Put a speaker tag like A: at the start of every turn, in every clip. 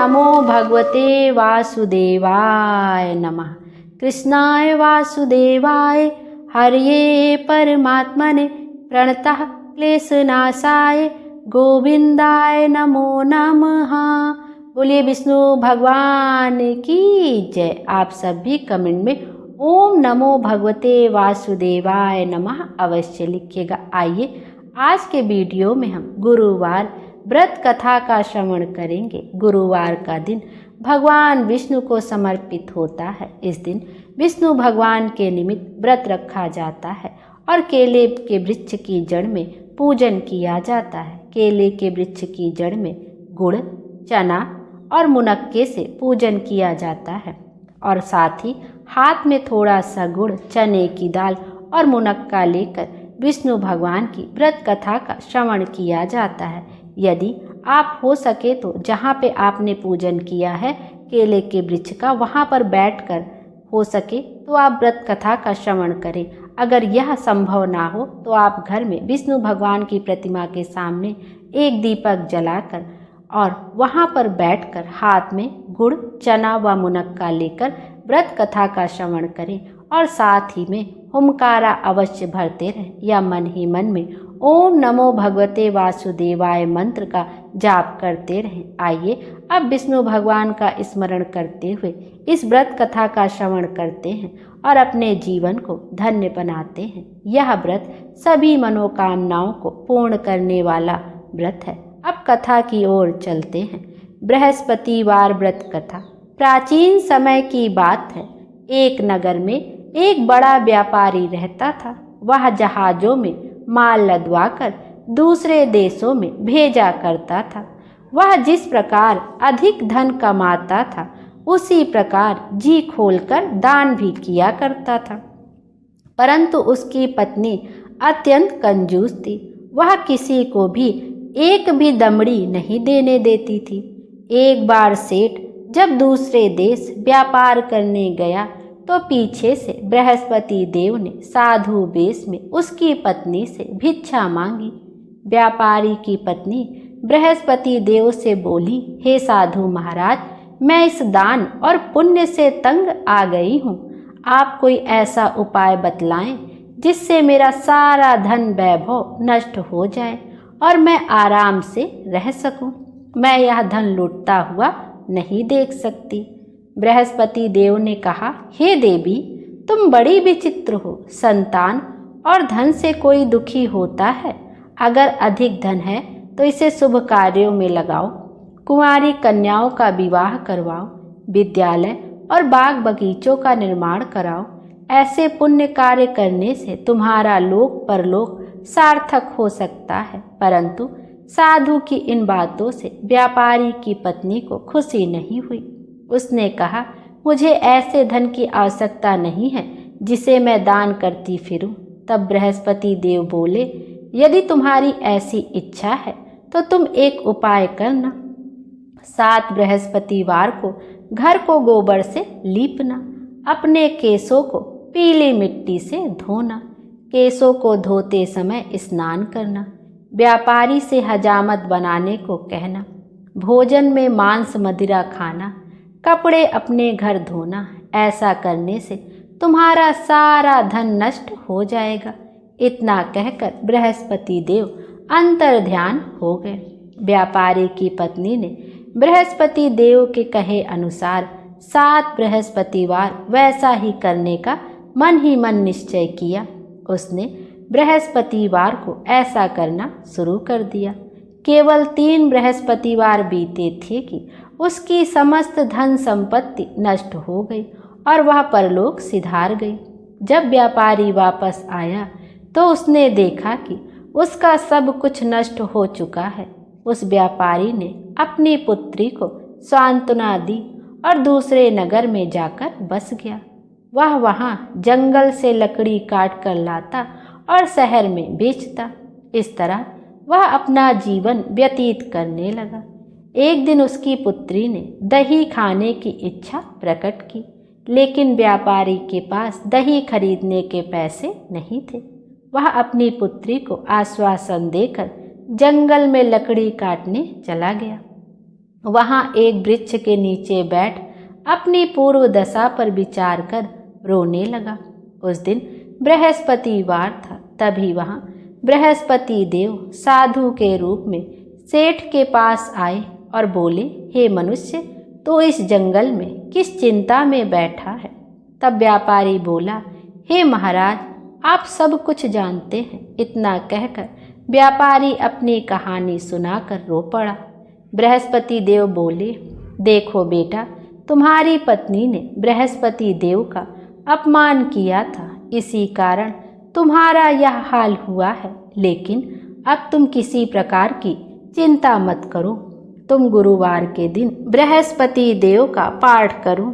A: नमो भगवते वासुदेवाय नमः। कृष्णाय वासुदेवाय हरये परमात्मने प्रणतः क्लेशनाशाय गोविंदाय नमो नमः। बोलिए विष्णु भगवान की जय। आप सभी कमेंट में ओम नमो भगवते वासुदेवाय नमः अवश्य लिखिएगा। आइए आज के वीडियो में हम गुरुवार व्रत कथा का श्रवण करेंगे। गुरुवार का दिन भगवान विष्णु को समर्पित होता है। इस दिन विष्णु भगवान के निमित्त व्रत रखा जाता है और केले के वृक्ष की जड़ में पूजन किया जाता है। केले के वृक्ष की जड़ में गुड़, चना और मुनक्के से पूजन किया जाता है और साथ ही हाथ में थोड़ा सा गुड़, चने की दाल और मुनक्का लेकर विष्णु भगवान की व्रत कथा का श्रवण किया जाता है। यदि आप हो सके तो जहाँ पे आपने पूजन किया है केले के वृक्ष का, वहाँ पर बैठकर हो सके तो आप व्रत कथा का श्रवण करें। अगर यह संभव ना हो तो आप घर में विष्णु भगवान की प्रतिमा के सामने एक दीपक जलाकर और वहाँ पर बैठकर हाथ में गुड़, चना व मुनक्का लेकर व्रत कथा का श्रवण करें और साथ ही में हुमकारा अवश्य भरते रहें या मन ही मन में ओम नमो भगवते वासुदेवाय मंत्र का जाप करते रहें। आइए अब विष्णु भगवान का स्मरण करते हुए इस व्रत कथा का श्रवण करते हैं और अपने जीवन को धन्य बनाते हैं। यह व्रत सभी मनोकामनाओं को पूर्ण करने वाला व्रत है। अब कथा की ओर चलते हैं। बृहस्पतिवार व्रत कथा। प्राचीन समय की बात है। एक नगर में एक बड़ा व्यापारी रहता था। वह जहाजों में माल लदवाकर दूसरे देशों में भेजा करता था। वह जिस प्रकार अधिक धन कमाता था उसी प्रकार जी खोलकर दान भी किया करता था। परंतु उसकी पत्नी अत्यंत कंजूस थी। वह किसी को भी एक भी दमड़ी नहीं देने देती थी। एक बार सेठ जब दूसरे देश व्यापार करने गया तो पीछे से बृहस्पति देव ने साधु वेश में उसकी पत्नी से भिक्षा मांगी। व्यापारी की पत्नी बृहस्पति देव से बोली, हे साधु महाराज, मैं इस दान और पुण्य से तंग आ गई हूँ। आप कोई ऐसा उपाय बतलाएं जिससे मेरा सारा धन वैभव नष्ट हो जाए और मैं आराम से रह सकूं। मैं यह धन लूटता हुआ नहीं देख सकती। बृहस्पति देव ने कहा, हे देवी, तुम बड़ी विचित्र हो। संतान और धन से कोई दुखी होता है। अगर अधिक धन है तो इसे शुभ कार्यों में लगाओ। कुंवारी कन्याओं का विवाह करवाओ। विद्यालय और बाग बगीचों का निर्माण कराओ। ऐसे पुण्य कार्य करने से तुम्हारा लोक परलोक सार्थक हो सकता है। परंतु साधु की इन बातों से व्यापारी की पत्नी को खुशी नहीं हुई। उसने कहा, मुझे ऐसे धन की आवश्यकता नहीं है जिसे मैं दान करती फिरूं। तब बृहस्पति देव बोले, यदि तुम्हारी ऐसी इच्छा है तो तुम एक उपाय करना। 7 बृहस्पतिवार को घर को गोबर से लीपना। अपने केसों को पीली मिट्टी से धोना। केसों को धोते समय स्नान करना। व्यापारी से हजामत बनाने को कहना। भोजन में मांस मदिरा खाना। कपड़े अपने घर धोना। ऐसा करने से तुम्हारा सारा धन नष्ट हो जाएगा। इतना कहकर बृहस्पति देव अंतर ध्यान हो गए। व्यापारी की पत्नी ने बृहस्पति देव के कहे अनुसार 7 बृहस्पतिवार वैसा ही करने का मन ही मन निश्चय किया। उसने बृहस्पतिवार को ऐसा करना शुरू कर दिया। केवल 3 बृहस्पतिवार बीते थे कि उसकी समस्त धन संपत्ति नष्ट हो गई और वह परलोक सिधार गई। जब व्यापारी वापस आया तो उसने देखा कि उसका सब कुछ नष्ट हो चुका है। उस व्यापारी ने अपनी पुत्री को सांत्वना दी और दूसरे नगर में जाकर बस गया। वह वहाँ जंगल से लकड़ी काट कर लाता और शहर में बेचता। इस तरह वह अपना जीवन व्यतीत करने लगा। एक दिन उसकी पुत्री ने दही खाने की इच्छा प्रकट की, लेकिन व्यापारी के पास दही खरीदने के पैसे नहीं थे। वह अपनी पुत्री को आश्वासन देकर जंगल में लकड़ी काटने चला गया। वहाँ एक वृक्ष के नीचे बैठ अपनी पूर्व दशा पर विचार कर रोने लगा। उस दिन बृहस्पतिवार था। तभी वहाँ बृहस्पति देव साधु के रूप में सेठ के पास आए और बोले, हे मनुष्य, तो इस जंगल में किस चिंता में बैठा है? तब व्यापारी बोला, हे महाराज, आप सब कुछ जानते हैं। इतना कहकर व्यापारी अपनी कहानी सुनाकर रो पड़ा। बृहस्पति देव बोले, देखो बेटा, तुम्हारी पत्नी ने बृहस्पति देव का अपमान किया था, इसी कारण तुम्हारा यह हाल हुआ है। लेकिन अब तुम किसी प्रकार की चिंता मत करो। तुम गुरुवार के दिन बृहस्पति देव का पाठ करो।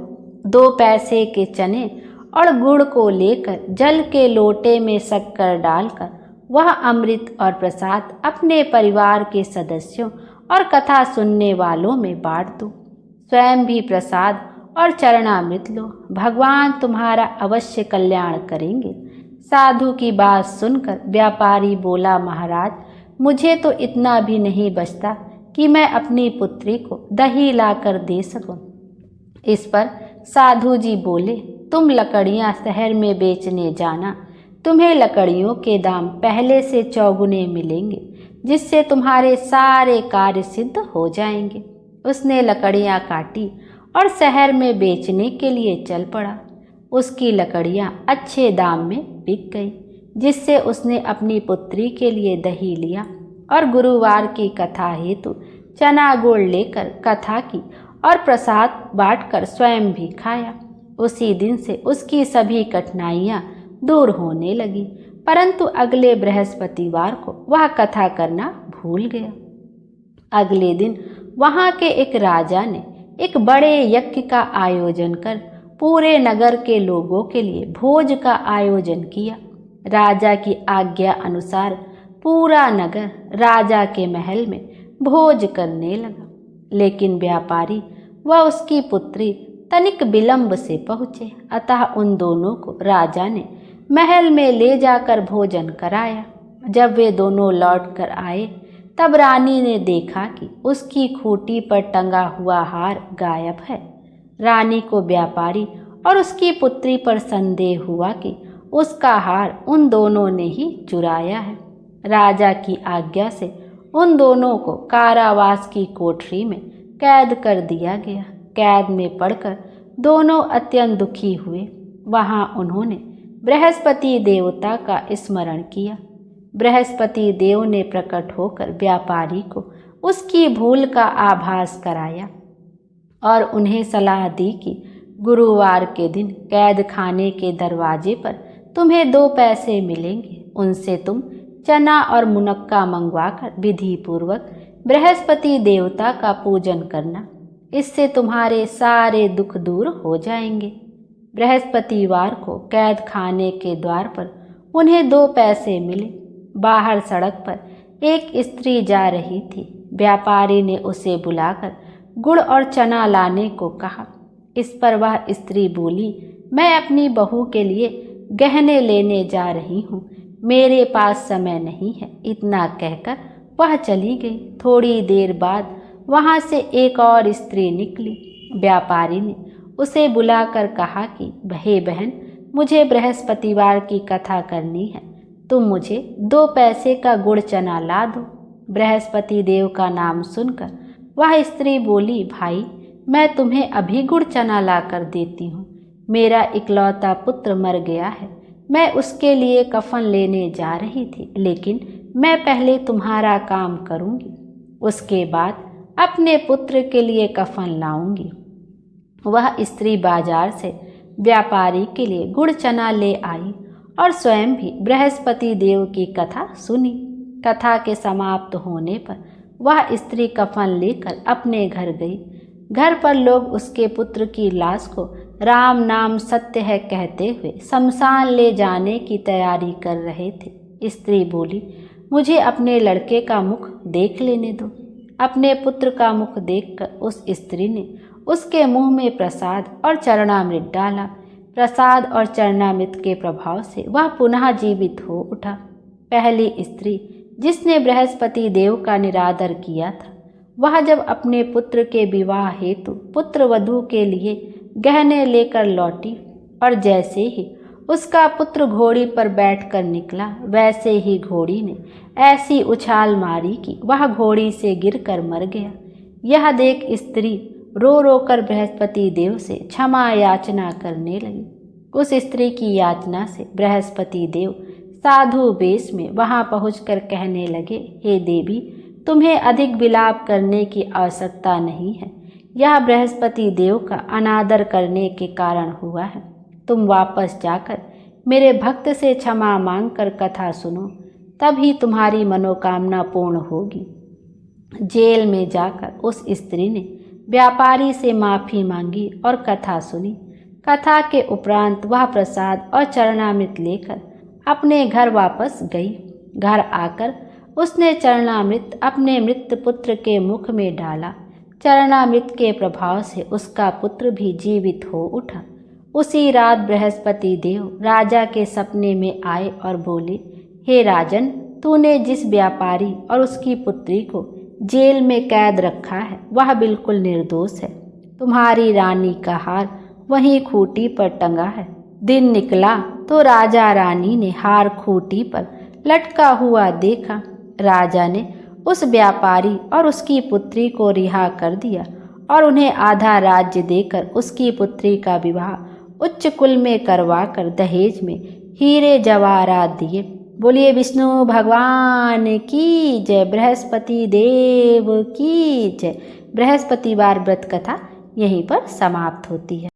A: 2 पैसे के चने और गुड़ को लेकर जल के लोटे में शक्कर डालकर वह अमृत और प्रसाद अपने परिवार के सदस्यों और कथा सुनने वालों में बांट दो। स्वयं भी प्रसाद और चरणामृत लो। भगवान तुम्हारा अवश्य कल्याण करेंगे। साधु की बात सुनकर व्यापारी बोला, महाराज, मुझे तो इतना भी नहीं बचता कि मैं अपनी पुत्री को दही लाकर दे सकूं। इस पर साधु जी बोले, तुम लकड़ियां शहर में बेचने जाना। तुम्हें लकड़ियों के दाम पहले से 4 गुने मिलेंगे, जिससे तुम्हारे सारे कार्य सिद्ध हो जाएंगे। उसने लकड़ियां काटी और शहर में बेचने के लिए चल पड़ा। उसकी लकड़ियां अच्छे दाम में बिक गई, जिससे उसने अपनी पुत्री के लिए दही लिया और गुरुवार की कथा हेतु चना गुड़ लेकर कथा की और प्रसाद बांटकर स्वयं भी खाया। उसी दिन से उसकी सभी कठिनाइयां दूर होने लगी, परंतु अगले बृहस्पतिवार को वह कथा करना भूल गया। अगले दिन वहां के एक राजा ने एक बड़े यज्ञ का आयोजन कर पूरे नगर के लोगों के लिए भोज का आयोजन किया। राजा की आज्ञा अनुसार पूरा नगर राजा के महल में भोज करने लगा। लेकिन व्यापारी व उसकी पुत्री तनिक विलंब से पहुँचे, अतः उन दोनों को राजा ने महल में ले जाकर भोजन कराया। जब वे दोनों लौट कर आए, तब रानी ने देखा कि उसकी खूंटी पर टंगा हुआ हार गायब है। रानी को व्यापारी और उसकी पुत्री पर संदेह हुआ कि उसका हार उन दोनों ने ही चुराया है। राजा की आज्ञा से उन दोनों को कारावास की कोठरी में कैद कर दिया गया। कैद में पड़कर दोनों अत्यंत दुखी हुए। वहां उन्होंने बृहस्पति देवता का स्मरण किया। बृहस्पति देव ने प्रकट होकर व्यापारी को उसकी भूल का आभास कराया और उन्हें सलाह दी कि गुरुवार के दिन कैद खाने के दरवाजे पर तुम्हें 2 पैसे मिलेंगे। उनसे तुम चना और मुनक्का मंगवाकर विधि पूर्वक बृहस्पति देवता का पूजन करना। इससे तुम्हारे सारे दुख दूर हो जाएंगे। बृहस्पतिवार को कैद खाने के द्वार पर उन्हें 2 पैसे मिले। बाहर सड़क पर एक स्त्री जा रही थी। व्यापारी ने उसे बुलाकर गुड़ और चना लाने को कहा। इस पर वह स्त्री बोली, मैं अपनी बहू के लिए गहने लेने जा रही हूँ, मेरे पास समय नहीं है। इतना कहकर वह चली गई। थोड़ी देर बाद वहाँ से एक और स्त्री निकली। व्यापारी ने उसे बुलाकर कहा कि हे बहन, मुझे बृहस्पतिवार की कथा करनी है, तुम मुझे 2 पैसे का गुड़ चना ला दो। बृहस्पति देव का नाम सुनकर वह स्त्री बोली, भाई, मैं तुम्हें अभी गुड़ चना ला कर देती हूँ। मेरा इकलौता पुत्र मर गया है, मैं उसके लिए कफन लेने जा रही थी, लेकिन मैं पहले तुम्हारा काम करूँगी, उसके बाद अपने पुत्र के लिए कफन लाऊंगी। वह स्त्री बाजार से व्यापारी के लिए गुड़ चना ले आई और स्वयं भी बृहस्पति देव की कथा सुनी। कथा के समाप्त होने पर वह स्त्री कफन लेकर अपने घर गई। घर पर लोग उसके पुत्र की लाश को राम नाम सत्य है कहते हुए शमशान ले जाने की तैयारी कर रहे थे। स्त्री बोली, मुझे अपने लड़के का मुख देख लेने दो। अपने पुत्र का मुख देखकर उस स्त्री ने उसके मुंह में प्रसाद और चरणामृत डाला। प्रसाद और चरणामृत के प्रभाव से वह पुनः जीवित हो उठा। पहली स्त्री जिसने बृहस्पति देव का निरादर किया था, वह जब अपने पुत्र के विवाह हेतु पुत्र वधू के लिए गहने लेकर लौटी और जैसे ही उसका पुत्र घोड़ी पर बैठकर निकला, वैसे ही घोड़ी ने ऐसी उछाल मारी कि वह घोड़ी से गिरकर मर गया। यह देख स्त्री रो रो कर बृहस्पति देव से क्षमा याचना करने लगी। उस स्त्री की याचना से बृहस्पति देव साधु वेश में वहां पहुंचकर कहने लगे, हे देवी, तुम्हें अधिक विलाप करने की आवश्यकता नहीं है। यह बृहस्पति देव का अनादर करने के कारण हुआ है। तुम वापस जाकर मेरे भक्त से क्षमा मांगकर कथा सुनो, तभी तुम्हारी मनोकामना पूर्ण होगी। जेल में जाकर उस स्त्री ने व्यापारी से माफ़ी मांगी और कथा सुनी। कथा के उपरांत वह प्रसाद और चरणामृत लेकर अपने घर वापस गई। घर आकर उसने चरणामृत अपने मृत पुत्र के मुख में डाला। चरणामृत के प्रभाव से उसका पुत्र भी जीवित हो उठा। उसी रात बृहस्पति देव राजा के सपने में आए और बोले, हे राजन, तूने जिस व्यापारी और उसकी पुत्री को जेल में कैद रखा है वह बिल्कुल निर्दोष है। तुम्हारी रानी का हार वहीं खूंटी पर टंगा है। दिन निकला तो राजा रानी ने हार खूंटी पर लटका हुआ देखा। राजा ने उस व्यापारी और उसकी पुत्री को रिहा कर दिया और उन्हें आधा राज्य देकर उसकी पुत्री का विवाह उच्च कुल में करवाकर दहेज में हीरे जवाहरात दिए। बोलिए विष्णु भगवान की जय, बृहस्पति देव की जय। बृहस्पतिवार व्रत कथा यहीं पर समाप्त होती है।